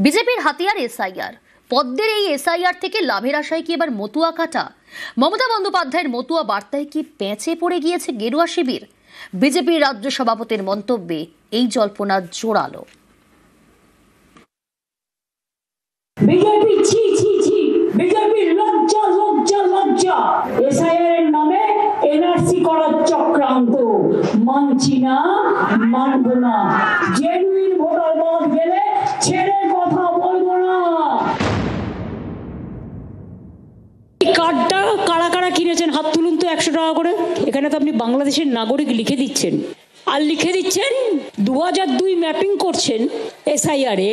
বিজেপির হাতিয়ার এসআইআর। পদ্মের এই এসআইআর থেকে লাভের আশায় কি এবার মতুয়া কাটা? মমতা বন্দ্যোপাধ্যায়ের মতুয়া বার্তায় কি পেঁচে পড়ে গিয়েছে গেরুয়া শিবির? বিজেপির রাজ্য সভাপতির মন্তব্যে এই জল্পনা জোরালো। বিজেপি ছি ছি ছি, বিজেপি লজ্জা লজ্জা লজ্জা। এসআইআর এর নামে এনআরসি করার চক্রান্ত, মানছি না, মানব না। জেনুইন ভোটার বাদ গেলে ছেড়ে কথা বলবো না। কার্ডটা কারা কারা কিনেছেন হাত তুলুন তো 100 টাকা করে। এখানে তো আপনি বাংলাদেশের নাগরিক লিখে দিচ্ছেন, আর লিখে দিচ্ছেন 2002 ম্যাপিং করছেন এসআইআর এ,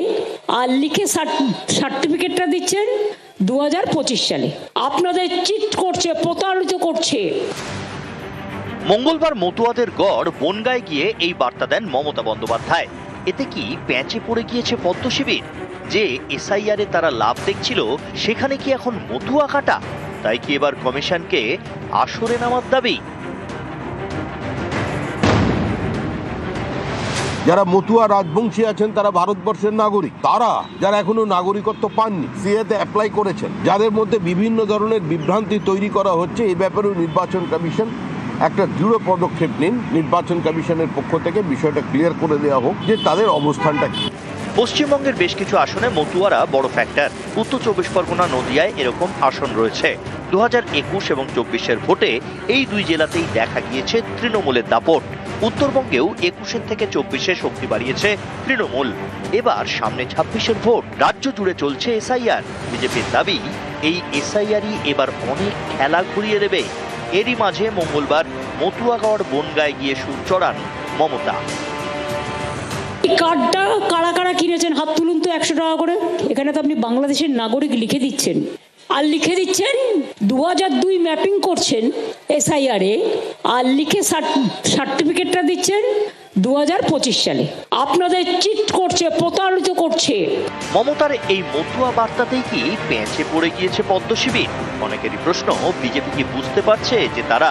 আর লিখে সার্টিফিকেটটা দিচ্ছেন 2025 সালে। আপনাদের চিট করছে, প্রতারিত করছে। মঙ্গলবার মতুয়াদের গড় বনগাঁয় গিয়ে এই বার্তা দেন মমতা বন্দ্যোপাধ্যায়। এতে কি প্যাঁচে পড়ে গিয়েছে পদ্ম শিবির? যে এসআইআর এ তারা লাভ দেখছিল, সেখানে কি এখন মতুয়া কাটা? তাই কি এবার কমিশনকে আসরে নামার দাবি? যারা মতুয়া রাজবংশী আছেন তারা ভারতবর্ষের নাগরিক। তারা যারা এখনো নাগরিকত্ব পাননি, সিএতে অ্যাপ্লাই করেছেন, যাদের মধ্যে বিভিন্ন ধরনের বিভ্রান্তি তৈরি করা হচ্ছে, এই ব্যাপারেও নির্বাচন কমিশন একটা দৃঢ় পদক্ষেপ নিন। নির্বাচন কমিশনের পক্ষ থেকে বিষয়টা ক্লিয়ার করে দেওয়া হোক যে তাদের অবস্থানটা কি। পশ্চিমবঙ্গের বেশ কিছু আসনে মতুয়ারা বড় ফ্যাক্টর। উত্তর 24 পরগনা, নদিয়ায় এরকম আসন রয়েছে। 2021 এবং 24-এর ভোটে এই দুই জেলাতেই দেখা গিয়েছে তৃণমূলের দাপট। উত্তরবঙ্গেও 21 থেকে 24-এ শক্তি বাড়িয়েছে তৃণমূল। এবার সামনে 26-এর ভোট, রাজ্য জুড়ে চলছে এসআইআর। বিজেপির দাবি, এই এসআইআরই এবার অনেক খেলা ঘুরিয়ে দেবে। এরই মাঝে মঙ্গলবার মতুয়াগড় বনগাঁয় গিয়ে সুর চড়ান মমতা। কার্ডটা কারা কারা কিনেছেন হাত তুলুন তো 100 টাকা করে। এখানে তো আপনি বাংলাদেশের নাগরিক লিখে দিচ্ছেন, আর লিখে দিচ্ছেন 2002 ম্যাপিং করছেন এসআইআর এ, আর লিখে সার্টিফিকেটটা দিচ্ছেন 2025 সালে। আপনাদের চিট করছে, প্রতারিত করছে। মমতার এই মতুয়া বার্তাতেই কি পেঁচে পড়ে গিয়েছে পদ্ম শিবির? অনেকেরই প্রশ্ন, বিজেপি কি বুঝতে পারছে যে তারা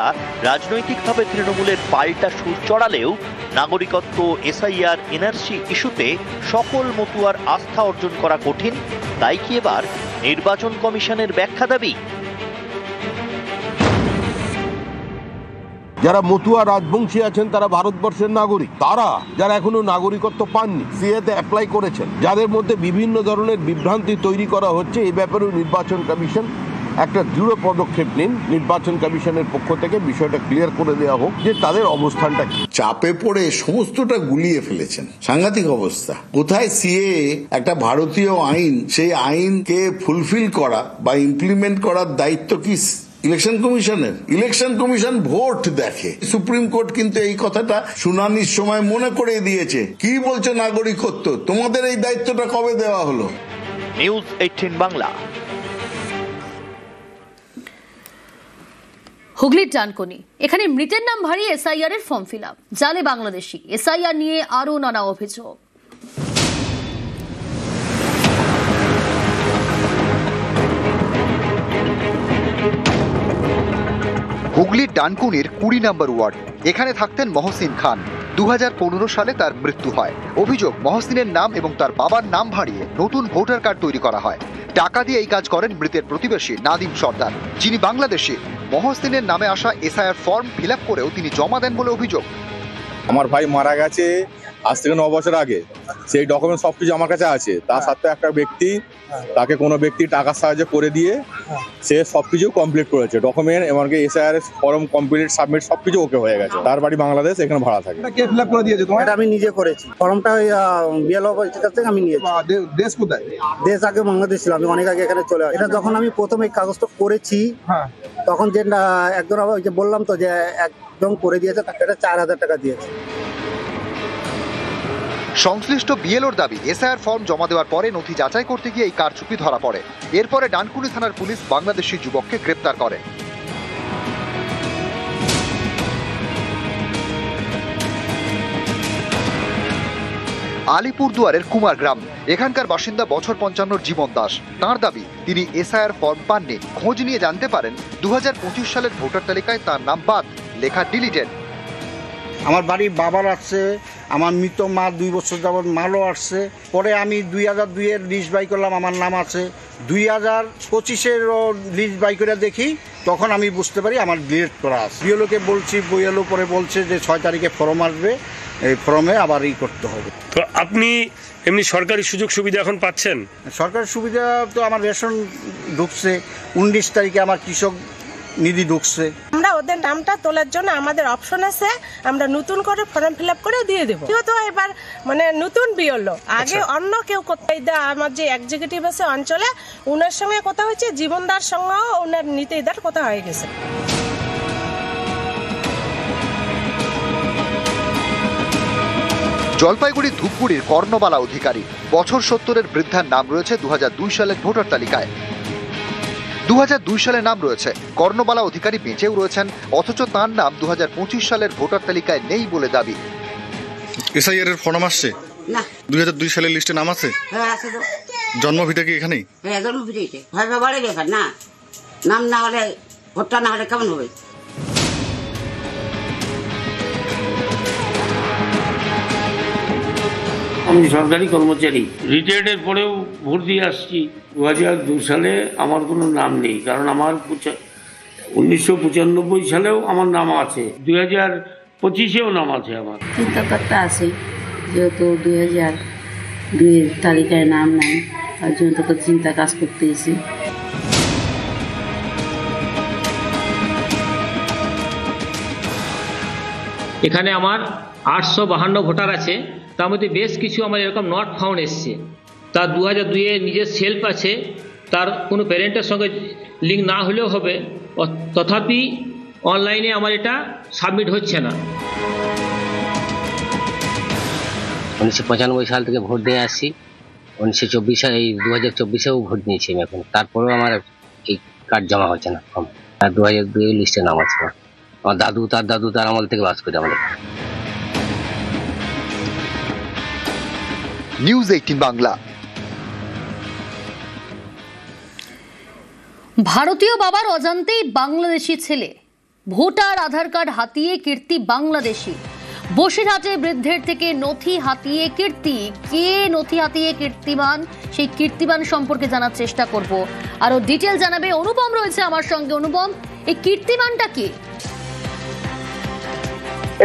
রাজনৈতিকভাবে তৃণমূলের পাল্টা সুর চড়ালেও নাগরিকত্ব, এসআইআর, এনআরসি ইস্যুতে সকল মতুয়ার আস্থা অর্জন করা কঠিন? তাই কি এবার নির্বাচন কমিশনের ব্যাখ্যা দাবি? যারা মতুয়া রাজবংশী আছেন তারা ভারতবর্ষের নাগরিক। তারা যারা এখনো নাগরিকত্ব পাননি, সিএতে অ্যাপ্লাই করেছেন, যাদের মধ্যে বিভিন্ন ধরনের বিভ্রান্তি তৈরি করা হচ্ছে, এই ব্যাপারেও নির্বাচন কমিশন একটা দৃঢ় পদক্ষেপ নিন। নির্বাচন কমিশনের পক্ষ থেকে বিষয়টা ক্লিয়ার করে দেওয়া হোক যে তাদের অবস্থানটা কি। চাপে পড়ে সমস্তটা গুলিয়ে ফেলেছেন, সাংঘাতিক অবস্থা। কোথায় সিএ একটা ভারতীয় আইন, সেই আইনকে ফুলফিল করা বা ইমপ্লিমেন্ট করার দায়িত্ব কি ইলেকশন কমিশনের? ইলেকশন কমিশন ভোট দেখে। সুপ্রিম কোর্ট কিন্তু এই কথাটা শুনানির সময় মনে করে দিয়েছে। কি বলছে নাগরিকত্ব? তোমাদের এই দায়িত্বটা কবে দেওয়া হলো? নিউজ 18 বাংলা। হুগলির ডানকুনি, এখানে মৃতের নাম ভারী এসআইআর এর ফর্ম ফিল আপ। জালে বাংলাদেশি। এসআইআর নিয়ে আরো নানা অভিযোগ। হুগলির ডানকুনির 20 নম্বর ওয়ার্ড। এখানে থাকতেন মহসিন খান। 2015 সালে তার মৃত্যু হয়। অভিযোগ, মহসিনের নাম এবং তার বাবার নাম ভাড়িয়ে নতুন ভোটার কার্ড তৈরি করা হয়। টাকা দিয়ে এই কাজ করেন মৃতের প্রতিবেশী নাদিম সর্দার, যিনি বাংলাদেশি। মহসিনের নামে আসা এসআইআর ফর্ম ফিল আপ করেও তিনি জমা দেন বলে অভিযোগ। আমার ভাই মারা গেছে আজ থেকে 9 বছর আগে। সেই ডকুমেন্ট সবকিছু আমার কাছে আছে। তার সাথে একটা ব্যক্তি, তাকে কোনো ব্যক্তি টাকার সাহায্য করে দিয়ে সে সবকিছু কমপ্লিট করেছে। ডকুমেন্ট এমনকি এসআইআর ফর্ম কমপ্লিট, সাবমিট সবকিছু ওকে হয়ে গেছে। তার বাড়ি বাংলাদেশ, এখানে ভাড়া থাকে। কে ফিল আপ করে দিয়েছে তোমার? এটা আমি নিজে করেছি। ফর্মটা ওই বিএলও কাছ থেকে আমি নিয়েছি। দেশ কোথায়? দেশ আগে বাংলাদেশ ছিল, আমি অনেক আগে এখানে চলে আসি। এটা যখন আমি প্রথম এই কাগজটা করেছি, তখন যে একজন ওই যে বললাম তো যে একদম করে দিয়েছে, তাকে 4000 টাকা দিয়েছে। সংশ্লিষ্ট বিএলওর দাবি, এসআইআর ফর্ম জমা দেওয়ার পরে নথি যাচাই করতে গিয়ে এই কারচুপি ধরা পড়ে। এরপরে ডানকুনি থানার পুলিশ বাংলাদেশি যুবককে গ্রেপ্তার করে। আলিপুরদুয়ারের কুমারগ্রাম, এখানকার বাসিন্দা বছর 55 জীবন দাস। তাঁর দাবি, তিনি এসআইআর ফর্ম পাননি। খোঁজ নিয়ে জানতে পারেন 2025 সালের ভোটার তালিকায় তার নাম বাদ, লেখা ডিলিটেড। আমার বাড়ির বাবার আসছে, আমার মৃত মা 2 বছর যাবৎ মালও আসছে। পরে আমি 2002-এর লিস্ট বাই করলাম, আমার নাম আছে। 2025-এর লিস্ট বাই করে দেখি, তখন আমি বুঝতে পারি আমার ডিলিট করা আছে। বিএলওকে বলছি, বিএলও পরে বলছে যে 6 তারিখে ফর্ম আসবে, এই ফর্মে আবার করতে হবে। তো আপনি এমনি সরকারি সুযোগ সুবিধা এখন পাচ্ছেন? সরকারি সুবিধা তো আমার রেশন ঢুকছে, 19 তারিখে আমার কৃষক নিধি ঢুকছে। আমরা ওদের নামটা তোলার জন্য আমাদের অপশন আছে, আমরা নতুন করে ফর্ম ফিল আপ করে দিয়ে দেবো। যেহেতু এবার মানে নতুন বিএলও, আগে অন্য কেউ কোথায় আমার যে এক্সিকিউটিভ আছে অঞ্চলে, ওনার সঙ্গে কথা হয়েছে, জীবনদার সঙ্গেও ওনার নীতিদার কথা হয়ে গেছে। জলপাইগুড়ি ধূপগুড়ির কর্ণবালা অধিকারী বছর 70-এর বৃদ্ধার নাম রয়েছে 2002 সালের ভোটার তালিকায়। 2002 সালে নাম রয়েছে, কর্ণবালা অধিকারী বেঁচেও রয়েছেন, অথচ তার নাম 2025 সালের ভোটার তালিকায় নেই বলে দাবি। এসআইআর এর ফর্ম আসছে না? 2002 সালের লিস্টে নাম আছে? হ্যাঁ আছে তো। জন্মভিটা কি এখানেই? হ্যাঁ জন্মভিটাইতে। ভাই বাড়ি ব্যাপার না, নাম না হলে ভোটটা না হলে কেমন হবে? আমি সরকারি কর্মচারী, রিটায়ার্ডের পরেও ভোট দিয়ে আসছি। 2002 সালে আমার কোনো নাম নেই, কারণ আমার 1995 সালেও আমার নাম আছে, 2025-এও নাম আছে আমার। চিন্তা তো একটা আছে, যেহেতু 2002 তালিকায় নাম নাই, তার জন্য তো চিন্তা কাজ করতে এসেছি। এখানে আমার 852 ভোটার আছে, তার মধ্যে বেশ কিছু আমার এরকম নট ফাউন্ড এসছে। তার 2002-এ নিজের সেলফ আছে, তার কোনো প্যারেন্টের সঙ্গে লিঙ্ক না হলেও হবে, তথাপি অনলাইনে আমার এটা সাবমিট হচ্ছে না। 1995 সাল থেকে ভোট দিয়ে আসছি, 1924 সালে, এই 2024-এও ভোট নিয়েছি আমি এখন, তারপরেও আমার এই কার্ড জমা হচ্ছে না ফর্ম। আর 2002 লিস্টে নাম আছে না। আমার দাদু তার আমল থেকে বাস করে আমাদের। নিউজ 18 বাংলা। ভারতীয় বাবার অজান্তেই বাংলাদেশি ছেলে, ভোটার আধার কার্ড হাতিয়ে কীর্তি বাংলাদেশি। বসিরহাটে বৃদ্ধের থেকে নথি হাতিয়ে কীর্তি। কে নথি হাতিয়ে কীর্তিমান, সেই কীর্তিমান সম্পর্কে জানার চেষ্টা করব। আরো ডিটেল জানাবে অনুপম, রয়েছে আমার সঙ্গে। অনুপম, এই কীর্তিমানটা কি?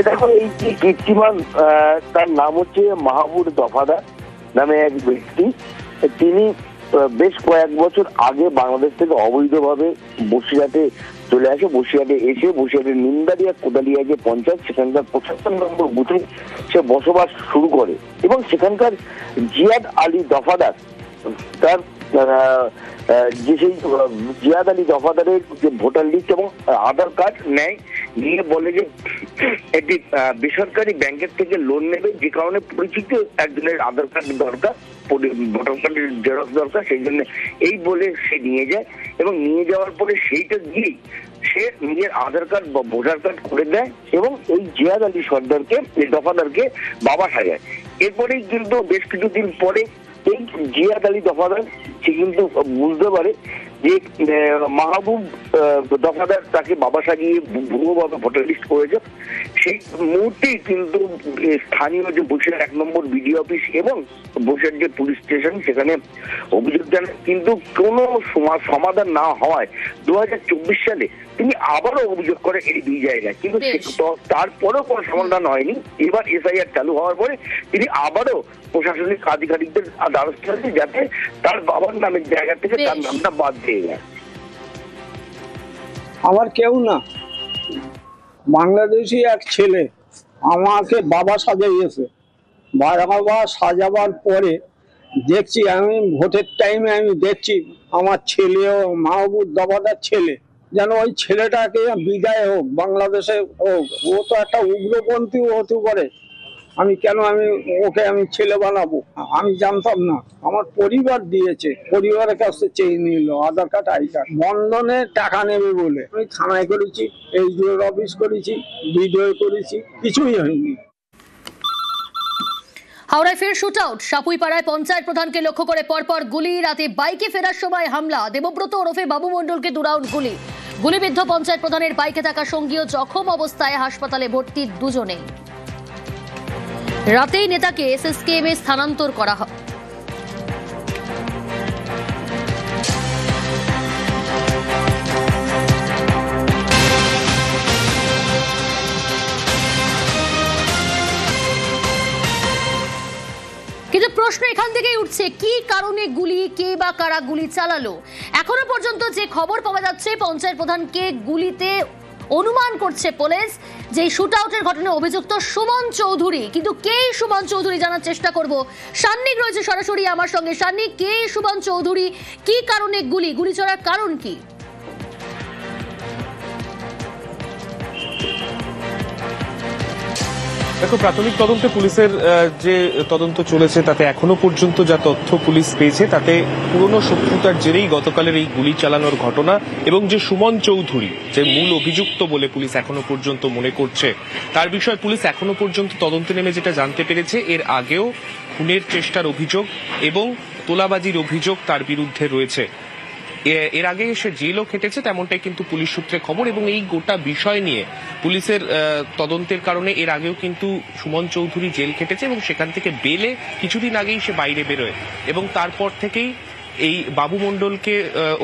দেখো, এই যে কীর্তিমান, তার নাম হচ্ছে মাহবুব দফাদার নামে এক ব্যক্তি। তিনি বেশ কয়েক বছর আগে বাংলাদেশ থেকে অবৈধভাবে বসিরহাটে চলে আসে। বসিরহাটে এসে বসিরহাটের নিমদারিয়া কোদালিয়া যে পঞ্চায়েত, সেখানকার 75 নম্বর বুথে সে বসবাস শুরু করে এবং সেখানকার জিয়াদ আলী দফাদার, তার যে সেই জিয়াদ আলী দফাদারের যে ভোটার লিস্ট এবং আধার কার্ড নেয়, নিয়ে বলে যে একটি বেসরকারি ব্যাংকের থেকে লোন নেবে, যে কারণে পরিচিত একজনের আধার কার্ড দরকার, ভোটার কার্ডের জেরক্স দরকার, সেই জন্য এই বলে সে নিয়ে যায় এবং নিয়ে যাওয়ার পরে সেইটা দিয়েই সে নিজের আধার কার্ড বা ভোটার কার্ড করে দেয় এবং এই জিয়াদ আলী সর্দারকে, এই দফাদারকে বাবা সাজায়। এরপরেই কিন্তু বেশ কিছুদিন পরে এই জিয়াদ আলী দফাদার সে কিন্তু বুঝতে পারে যে মাহবুব দফাদার তাকে বাবা সাজিয়ে ভুয়োভাবে ভোটার লিস্ট করেছে। সেই মুহূর্তেই কিন্তু স্থানীয় যে বসিরহাট 1 নম্বর বিডিও অফিস এবং বসিরহাট যে পুলিশ স্টেশন, সেখানে অভিযোগ জানান, কিন্তু কোনো সমাধান না হওয়ায় 2024 সালে তিনি আবারও অভিযোগ করে এই 2 জায়গায়, কিন্তু তারপরেও কোনো সমাধান হয়নি। এবার এসআইআর চালু হওয়ার পরে তিনি আবারও প্রশাসনিক আধিকারিকদের দ্বারস্থ হয়েছে, যাতে তার বাবার নামের জায়গা থেকে তার নামটা বাদ দিয়ে যায়। আমার কেউ না, বাংলাদেশি এক ছেলে আমাকে বাবা সাজাইয়েছে। বাবা সাজাবার পরে দেখছি, আমি ভোটের টাইমে আমি দেখছি আমার ছেলেও মাহবুব দফাদার ছেলে, যেন ওই ছেলেটাকে বিদায় হোক, বাংলাদেশে হোক। ও তো একটা উগ্রপন্থী হতে পারে, আমি কেন ওকে ছেলে বানাবো? আমি জানতাম না, আমার পরিবার দিয়েছে, পরিবারের কাছে চেয়ে নিল আধার কার্ড, আই কার্ড। বন্ধনে টাকা নেবে বলে আমি থানায় করেছি, এইচডিও অফিস করেছি, বিডিও করেছি, কিছুই হয়নি। হাওড়ায় ফের শুট আউট। সাপুইপাড়ায় পঞ্চায়েত প্রধানকে লক্ষ্য করে পরপর গুলি। রাতে বাইকে ফেরার সময় হামলা। দেবব্রত ওরফে বাবু মণ্ডলকে 2 রাউন্ড গুলি। গুলিবিদ্ধ পঞ্চায়েত প্রধানের বাইকে থাকা সঙ্গীও জখম অবস্থায় হাসপাতালে ভর্তি দুজনেই। রাতেই নেতাকে এসএসকেএমে স্থানান্তর করা হয়। কিন্তু প্রশ্ন এখান থেকেই উঠছে, কি কারণে গুলি, কে বা কারা গুলি চালালো? এখনো পর্যন্ত যে খবর পাওয়া যাচ্ছে, পঞ্চায়েত প্রধানকে গুলিতে অনুমান করছে পুলিশ যে শুট আউটের ঘটনায় অভিযুক্ত সুমন চৌধুরী। কিন্তু কে সুমন চৌধুরী জানার চেষ্টা করব। সান্নিক রয়েছে সরাসরি আমার সঙ্গে। সান্নিক, কে সুমন চৌধুরী, কি কারণে গুলি চলার কারণ কি? দেখো, প্রাথমিক তদন্তে পুলিশের যে তদন্ত চলেছে তাতে এখনো পর্যন্ত যা তথ্য পুলিশ পেয়েছে তাতে পুরনো শত্রুতার জেরেই গতকালের এই গুলি চালানোর ঘটনা এবং যে সুমন চৌধুরী যে মূল অভিযুক্ত বলে পুলিশ এখনো পর্যন্ত মনে করছে, তার বিষয়ে পুলিশ এখনো পর্যন্ত তদন্তে নেমে যেটা জানতে পেরেছে, এর আগেও খুনের চেষ্টার অভিযোগ এবং তোলাবাজির অভিযোগ তার বিরুদ্ধে রয়েছে। এর আগে সে জেলও খেটেছে, তেমনটাই কিন্তু পুলিশ সূত্রে খবর। এবং এই গোটা বিষয় নিয়ে পুলিশের তদন্তের কারণে এর আগেও কিন্তু সুমন চৌধুরী জেল খেটেছে এবং সেখান থেকে বেলে কিছুদিন আগেই সে বাইরে বেরোয় এবং তারপর থেকেই এই বাবু মণ্ডলকে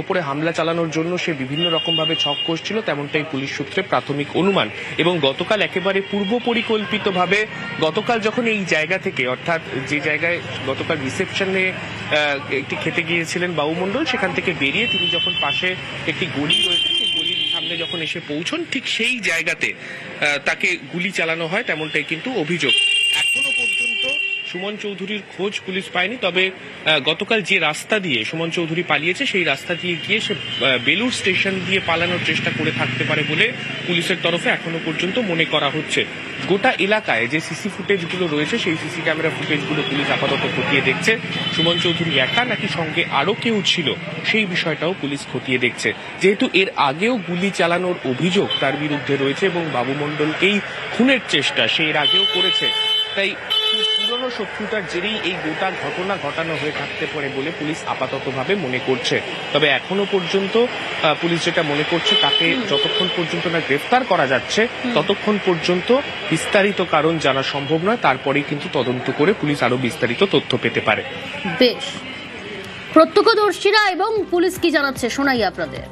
ওপরে হামলা চালানোর জন্য সে বিভিন্ন রকম ভাবে ছক কষছিল, তেমনটাই পুলিশ সূত্রে প্রাথমিক অনুমান। এবং গতকাল একেবারে পূর্ব পরিকল্পিতভাবে গতকাল যখন এই জায়গা থেকে, অর্থাৎ যে জায়গায় গতকাল রিসেপশনে একটি খেতে গিয়েছিলেন বাবু মণ্ডল, সেখান থেকে বেরিয়ে তিনি যখন পাশে একটি গলি রয়েছে সেই গলির সামনে যখন এসে পৌঁছন, ঠিক সেই জায়গাতে তাকে গুলি চালানো হয়, তেমনটাই কিন্তু অভিযোগ। এখনো পর্যন্ত সুমন চৌধুরীর খোঁজ পুলিশ পায়নি, তবে গতকাল যে রাস্তা দিয়ে সুমন চৌধুরী পালিয়েছে সেই রাস্তা দিয়ে গিয়ে সে বেলুড় স্টেশন দিয়ে পালানোর চেষ্টা করে থাকতে পারে বলে পুলিশের তরফে এখনো পর্যন্ত মনে করা হচ্ছে। গোটা এলাকায় যে সিসি ফুটেজগুলো রয়েছে সেই সিসি ক্যামেরা ফুটেজগুলো পুলিশ আপাতত খতিয়ে দেখছে। সুমন চৌধুরী একা নাকি সঙ্গে আরো কেউ ছিল সেই বিষয়টাও পুলিশ খতিয়ে দেখছে। যেহেতু এর আগেও গুলি চালানোর অভিযোগ তার বিরুদ্ধে রয়েছে এবং বাবু মণ্ডলকেই খুনের চেষ্টা সে এর আগেও করেছে, তাই পুরনো শত্রুতার জেরেই এই গোটা ঘটনা ঘটানো হয়ে থাকতে পারে বলে পুলিশ আপাততভাবে মনে করছে। তবে এখনো পর্যন্ত পুলিশ যেটা মনে করছে, তাকে যতক্ষণ পর্যন্ত না গ্রেফতার করা যাচ্ছে ততক্ষণ পর্যন্ত বিস্তারিত কারণ জানা সম্ভব নয়। তারপরেই কিন্তু তদন্ত করে পুলিশ আরো বিস্তারিত তথ্য পেতে পারে। বেশ, প্রত্যক্ষদর্শীরা এবং পুলিশ কি জানাচ্ছে শোনাই আপনাদের।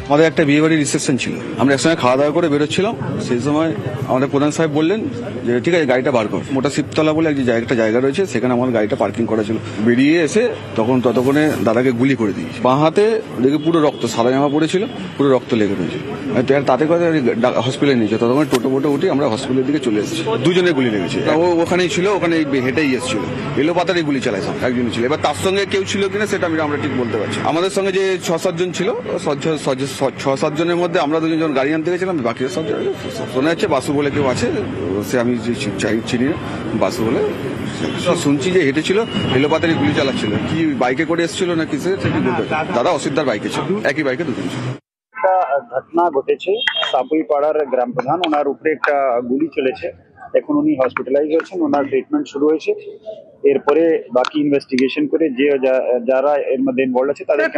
আমাদের একটা বিয়ে বাড়ির রিসেপশন ছিল, আমরা একসঙ্গে খাওয়া দাওয়া করে বেরোচ্ছিলাম। সেই সময় আমাদের প্রধান সাহেব বললেন যে ঠিক আছে গাড়িটা বার কর। মোটা শিবতলা বলে একটা জায়গা রয়েছে, সেখানে আমার গাড়িটা পার্কিং করা ছিল। বেরিয়ে এসে ততক্ষণে দাদাকে গুলি করে দিয়েছি। বাঁ হাতে দেখে পুরো রক্ত, সাদা জামা পড়েছিল, পুরো রক্ত লেগে রয়েছে। তাতে করে হসপিটালে নিয়েছে। ততক্ষণ টোটো উঠে আমরা হসপিটালের দিকে চলে এসেছি। দুজনের গুলি লেগেছে। ও ওখানেই ছিল, ওখানে হেঁটেই এসেছিল। এলোপাতারে গুলি চালাইছে একজন ছিল। এবার তার সঙ্গে কেউ ছিল কিনা সেটা আমরা ঠিক বলতে পারছি। আমাদের সঙ্গে যে 6-7 জন ছিল, 6-7 জনের মধ্যে আমরা দুজন যখন গাড়ি আনতে গেছিলাম, বাকি সব শোনা যাচ্ছে বাসু বলে কেউ আছে, সে আমি চিনি না, বাসু বলে শুনছি যে হেঁটেছিল, এলোপাতারি গুলি চালাচ্ছিল। কি বাইকে করে এসেছিল না কিসে সেটি বলতে, দাদা অসিদ্ধার বাইকে ছিল, একই বাইকে দুজন ছিল। একটা ঘটনা ঘটেছে সাপুই পাড়ার গ্রাম প্রধান, ওনার উপরে একটা গুলি চলেছে। এখন উনি হসপিটালাইজ হয়েছেন, ওনার ট্রিটমেন্ট শুরু হয়েছে। এরপরে বাকি ইনভেস্টিগেশন করে যে যারা এর মধ্যে ইনভলভ আছে তাদেরকে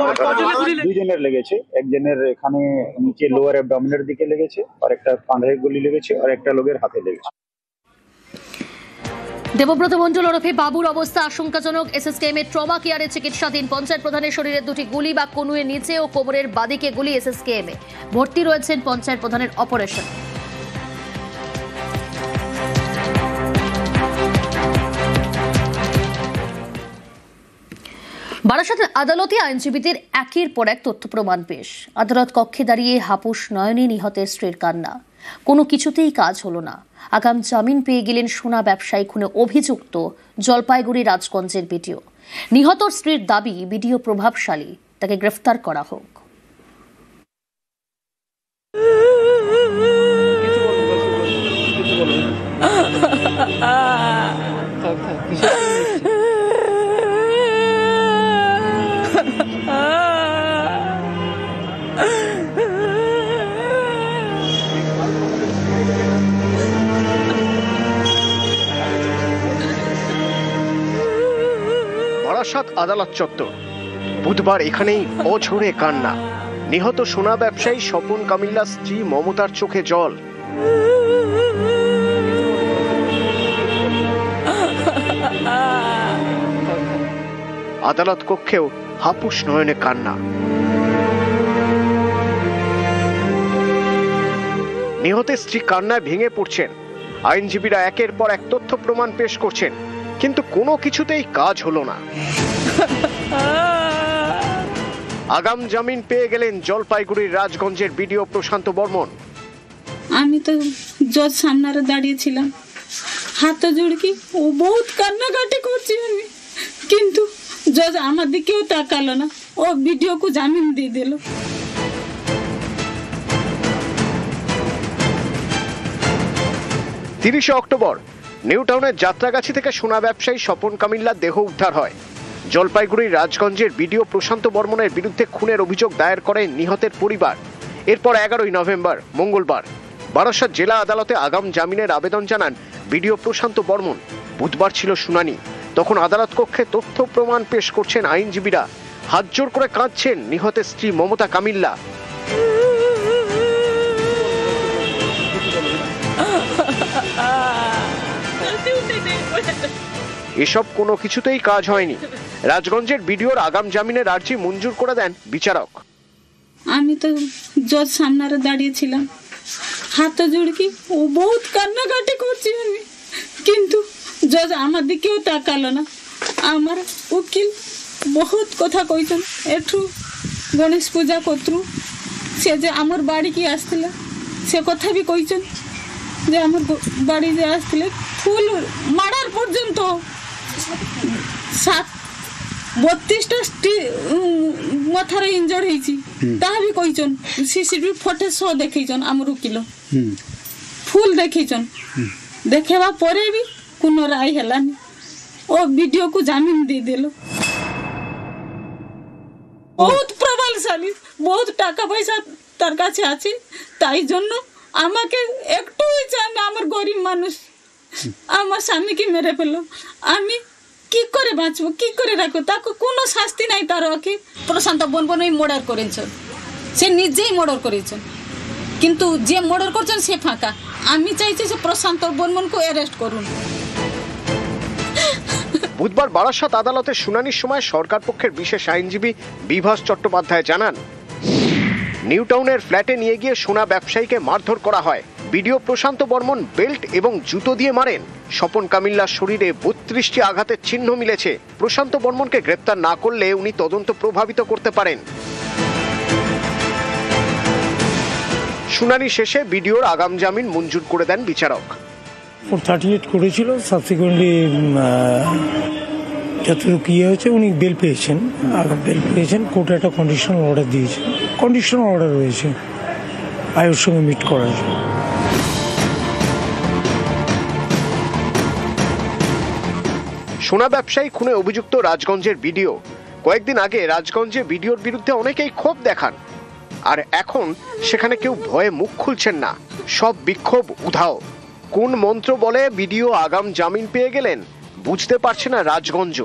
দুজনের লেগেছে। একজনের এখানে নিচে লোয়ার অ্যাবডোমিনের দিকে লেগেছে, আর একটা কাঁধে গুলি লেগেছে, আর একটা লোকের হাতে লেগেছে। দেবব্রত মণ্ডল ওরফে বাবুর অবস্থা আশঙ্কাজনক। এসএসকেএম এর ট্রমা কেয়ারে চিকিৎসাধীন। পঞ্চায়েত প্রধানের শরীরে দুটি গুলি বা কনুয়ের নিচে ও কোমরের বাদিকে গুলি। এসএসকেএম এ ভর্তি রয়েছেন পঞ্চায়েত প্রধানের অপারেশন। বারাসাত আদালতে আইনজীবীদের একের পর এক তথ্য প্রমাণ পেশ। আদালত কক্ষে দাঁড়িয়ে হাপুস নয়নে নিহতের স্ত্রীর কান্না। কোনো কিছুতেই কাজ হলো না। আগাম জামিন পেয়ে গেলেন সোনা ব্যবসায়ী খুনে অভিযুক্ত জলপাইগুড়ি রাজগঞ্জের বিডিও। নিহতর স্ত্রীর দাবি বিডিও প্রভাবশালী, তাকে গ্রেফতার করা হোক। বারাসাত আদালত চত্বর, বুধবার এখানেই অঝরে কান্না। নিহত সোনা ব্যবসায়ী স্বপন কামিল্লার স্ত্রী মমতার চোখে জল। আদালত কক্ষেও হাপুস নয়নে কান্না। নিহতের স্ত্রী কান্নায় ভেঙে পড়ছেন। আইনজীবীরা একের পর এক তথ্য প্রমাণ পেশ করছেন, কিন্তু কোনো কিছুতেই কাজ হলো না। আগাম জামিন পেয়ে গেলেন জলপাইগুড়ির রাজগঞ্জের বিডিও প্রশান্ত বর্মন। আমি তো জজ সামনে দাঁড়িয়েছিলাম, হাত জুড়কি ও বহুত কান্নাকাটি করছি আমি, কিন্তু জজ আমার দিকেও তাকালো না, ও ভিডিওকে জামিন দিয়ে দিল। 30 অক্টোবর নিউ টাউনের যাত্রাগাছি থেকে সোনা ব্যবসায়ী স্বপন কামিল্লার দেহ উদ্ধার হয়। জলপাইগুড়ির রাজগঞ্জের বিডিও প্রশান্ত বর্মনের বিরুদ্ধে খুনের অভিযোগ দায়ের করে নিহতের পরিবার। এরপর 11 নভেম্বর মঙ্গলবার বারাসাত জেলা আদালতে আগাম জামিনের আবেদন জানান বিডিও প্রশান্ত বর্মন। বুধবার ছিল শুনানি। তখন আদালত কক্ষে তথ্য প্রমাণ পেশ করছেন আইনজীবীরা। হাত জোর করে কাঁদছেন নিহতের স্ত্রী মমতা কামিল্লা। এসব কোনো কিছুতেই কাজ হয়নি। রাজগঞ্জের বিডিওর আগাম জামিনের আর্জি মঞ্জুর করে দেন বিচারক। আমি তো জজ সামনে দাঁড়িয়েছিলাম, হাত জুড়কি ও বহুত কান্নাকাটি করছি আমি, কিন্তু জজ আমার দিকেও তাকালো না। আমার উকিল বহুত কথা কইছেন, একটু গণেশ পূজা করতু, সে যে আমার বাড়ি কি আসলে সে কথা বি কইছেন, যে আমার বাড়ি যে আসলে ফুল মারার পর্যন্ত 32টা মাথারে ইঞ্জর হয়েছি, তাহা বি কইছেন। সিসিটিভি ফটেজ সহ দেখাইছেন আমার উকিল, ফুল দেখাইছেন। দেখেবা পরে বি কোনো রায় হেলানি, ও ভিডিওকে জামিন দিয়ে দিল। বহুত প্রবলশালী, বহুত টাকা পয়সা তার কাছে আছে, তাই জন্য আমাকে একটু চান, আমার গরিব মানুষ আমার স্বামীকে মেরে ফেললো, আমি কি করে বাঁচবো, কি করে রাখবো, তাকে কোনো শাস্তি নাই। তার ওকে প্রশান্ত বর্মন মর্ডার করেছেন, সে নিজেই মর্ডার করেছেন, কিন্তু যে মর্ডার করছেন সে ফাঁকা। আমি চাইছি যে প্রশান্ত বর্মনকে অ্যারেস্ট করুন। বুধবার বারাসাত আদালতের শুনানির সময় সরকার পক্ষের বিশেষ আইনজীবী বিভাস চট্টোপাধ্যায় জানান, নিউ টাউনের ফ্ল্যাটে নিয়ে গিয়ে সোনা ব্যবসায়ীকে মারধর করা হয়। বিডিও প্রশান্ত বর্মন বেল্ট এবং জুতো দিয়ে মারেন। স্বপন কামিল্লার শরীরে 32টি আঘাতের চিহ্ন মিলেছে। প্রশান্ত বর্মনকে গ্রেপ্তার না করলে উনি তদন্ত প্রভাবিত করতে পারেন। শুনানি শেষে বিডিওর আগাম জামিন মঞ্জুর করে দেন বিচারক। 38 করেছিল, সাবসিকুয়েন্টলি যতটুকু ইয়ে হয়েছে উনি বেল পেয়েছেন, বেল পেয়েছেন। কোর্টে একটা কন্ডিশনাল অর্ডার দিয়েছে, কন্ডিশনাল অর্ডার রয়েছে আয়ের সঙ্গে মিট করার জন্য। সোনা ব্যবসায়ী খুনে অভিযুক্ত রাজগঞ্জের বিডিও। কয়েকদিন আগে রাজগঞ্জে বিডিওর বিরুদ্ধে অনেকেই ক্ষোভ দেখান, আর এখন সেখানে কেউ ভয়ে মুখ খুলছেন না। সব বিক্ষোভ উধাও। কোন মন্ত্র বলে বিডিও আগাম জামিন পেয়ে গেলেন বুঝতে পারছে না রাজগঞ্জ।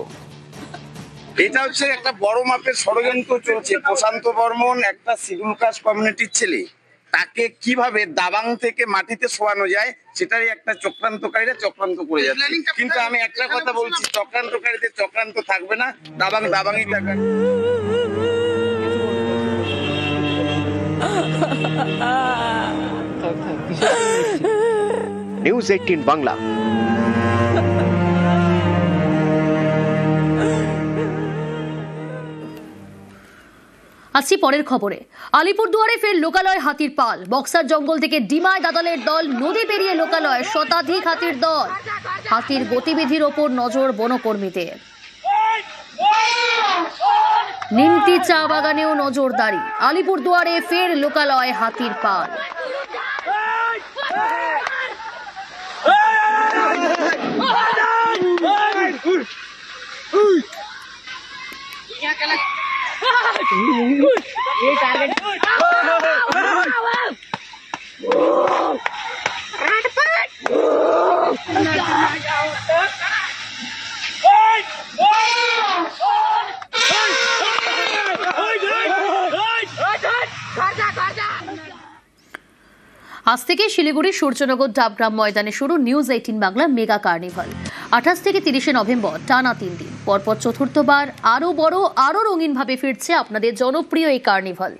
এটা হচ্ছে একটা বড় মাপের ষড়যন্ত্র চলছে। প্রশান্ত বর্মন একটা শিডিউল কাস্ট কমিউনিটির ছেলে, তাকে কিভাবে দাবাং থেকে মাটিতে শোয়ানো যায় সেটারই একটা চক্রান্তকারীরা চক্রান্ত করে যাচ্ছে। কিন্তু আমি একটা কথা বলছি, চক্রান্তকারীদের চক্রান্ত থাকবে না, দাবাং দাবাংই থাকবে। নিউজ 18 বাংলা। আসছি পরের খবরে। আলিপুরদুয়ারে ফের লোকালয় হাতির পাল। বক্সার জঙ্গল থেকে ডিমায় দাদালের দল, নদী পেরিয়ে লোকালয়, শতাধিক হাতির দল। হাতির গতিবিধির ওপর নজর বনকর্মীদের। নিমতি চা বাগানেও নজরদারি। আলিপুরদুয়ারে ফের লোকালয় হাতির পাল। আজ থেকে শিলিগুড়ি সূর্যনগর ডাবগ্রাম ময়দানে শুরু নিউজ 18 বাংলা মেগা কার্নিভাল। 28 থেকে 30 নভেম্বর টানা 3 দিন পরপর চতুর্থবার আরো বড় আরো রঙিন ভাবে ফিরছে আপনাদের জনপ্রিয় এই কার্নিভাল।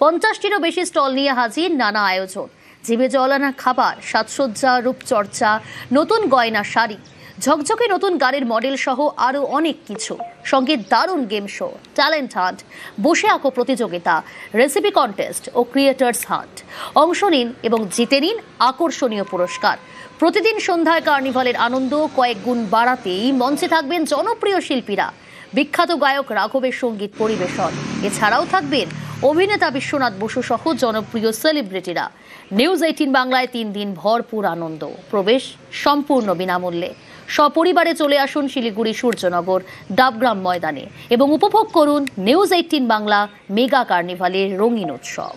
50টিরও বেশি স্টল নিয়ে হাজির নানা আয়োজন, জিভে জল আনা খাবার, সাজসজ্জা, রূপচর্চা, নতুন গয়না শাড়ি, ঝকঝকে নতুন গাড়ির মডেল সহ আরো অনেক কিছু। সঙ্গে দারুণ গেম শো, ট্যালেন্ট হান্ট, বসে আঁকো প্রতিযোগিতা, রেসিপি কন্টেস্ট ও ক্রিয়েটার্স হান্ট। অংশ নিন এবং জিতে নিন আকর্ষণীয় পুরস্কার। প্রতিদিন সন্ধ্যায় কার্নিভালের আনন্দ কয়েক গুণ বাড়াতেই মঞ্চে থাকবেন জনপ্রিয় শিল্পীরা, বিখ্যাত গায়ক রাঘবের সঙ্গীত পরিবেশন। এছাড়াও থাকবেন অভিনেতা বিশ্বনাথ বসু সহ জনপ্রিয় সেলিব্রিটিরা। নিউজ 18 বাংলায় 3 দিন ভরপুর আনন্দ, প্রবেশ সম্পূর্ণ বিনামূল্যে। সপরিবারে চলে আসুন শিলিগুড়ি সূর্যনগর ডাবগ্রাম ময়দানে এবং উপভোগ করুন নিউজ 18 বাংলা মেগা কার্নিভালের রঙিন উৎসব।